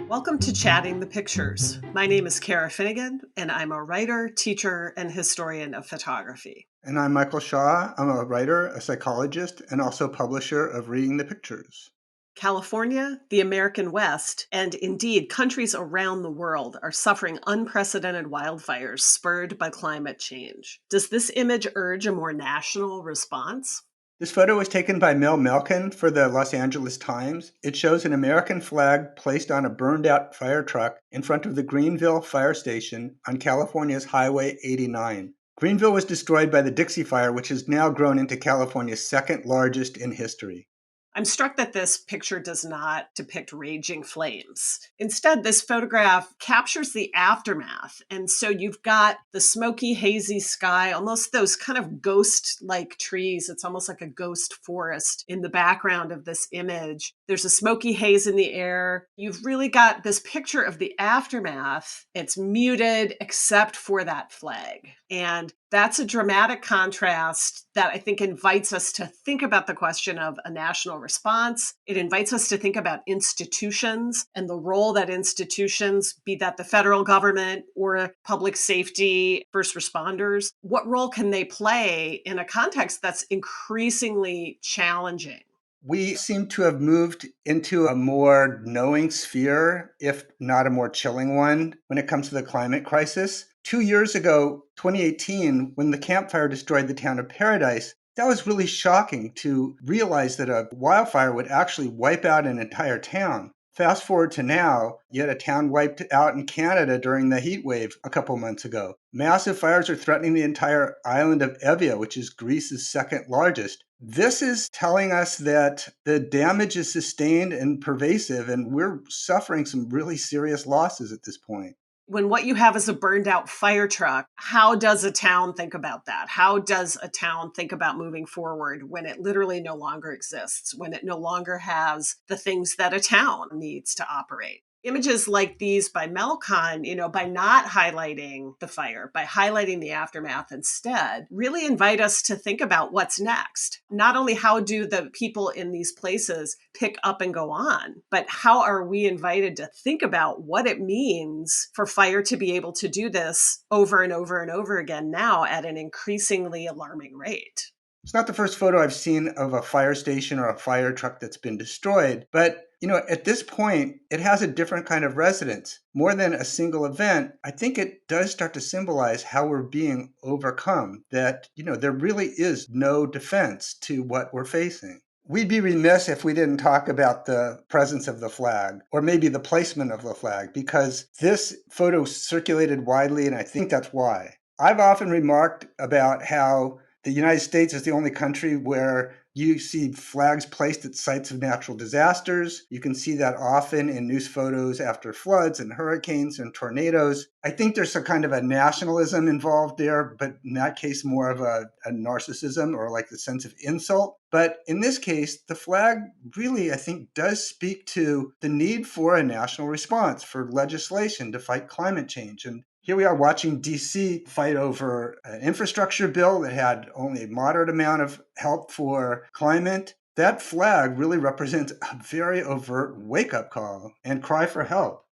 Welcome to Chatting the Pictures. My name is Cara Finnegan, and I'm a writer, teacher, and historian of photography. And I'm Michael Shaw. I'm a writer, a psychologist, and also publisher of Reading the Pictures. California, the American West, and indeed countries around the world are suffering unprecedented wildfires spurred by climate change. Does this image urge a more national response? This photo was taken by Mel Melcon for the Los Angeles Times. It shows an American flag placed on a burned out fire truck in front of the Greenville Fire Station on California's Highway 89. Greenville was destroyed by the Dixie Fire, which has now grown into California's second largest in history. I'm struck that this picture does not depict raging flames. Instead, this photograph captures the aftermath. And so you've got the smoky, hazy sky, almost those kind of ghost-like trees. It's almost like a ghost forest in the background of this image. There's a smoky haze in the air. You've really got this picture of the aftermath. It's muted except for that flag. And that's a dramatic contrast that I think invites us to think about the question of a national response. It invites us to think about institutions and the role that institutions, be that the federal government or public safety, first responders, what role can they play in a context that's increasingly challenging? We seem to have moved into a more knowing sphere, if not a more chilling one, when it comes to the climate crisis. 2 years ago, 2018, when the Camp Fire destroyed the town of Paradise, that was really shocking to realize that a wildfire would actually wipe out an entire town. Fast forward to now, yet a town wiped out in Canada during the heat wave a couple months ago. Massive fires are threatening the entire island of Evia, which is Greece's second largest. This is telling us that the damage is sustained and pervasive, and we're suffering some really serious losses at this point. When what you have is a burned out fire truck, how does a town think about that? How does a town think about moving forward when it literally no longer exists, when it no longer has the things that a town needs to operate? Images like these by Melcon, by not highlighting the fire, by highlighting the aftermath instead, really invite us to think about what's next. Not only how do the people in these places pick up and go on, but how are we invited to think about what it means for fire to be able to do this over and over and over again now at an increasingly alarming rate? It's not the first photo I've seen of a fire station or a fire truck that's been destroyed, but at this point, it has a different kind of resonance. More than a single event, I think it does start to symbolize how we're being overcome, that, there really is no defense to what we're facing. We'd be remiss if we didn't talk about the presence of the flag, or maybe the placement of the flag, because this photo circulated widely, and I think that's why. I've often remarked about how the United States is the only country where you see flags placed at sites of natural disasters. You can see that often in news photos after floods and hurricanes and tornadoes. I think there's some kind of a nationalism involved there, but in that case, more of a narcissism or like the sense of insult. But in this case, the flag really, I think, does speak to the need for a national response, for legislation to fight climate change. And here we are watching DC fight over an infrastructure bill that had only a moderate amount of help for climate. That flag really represents a very overt wake-up call and cry for help.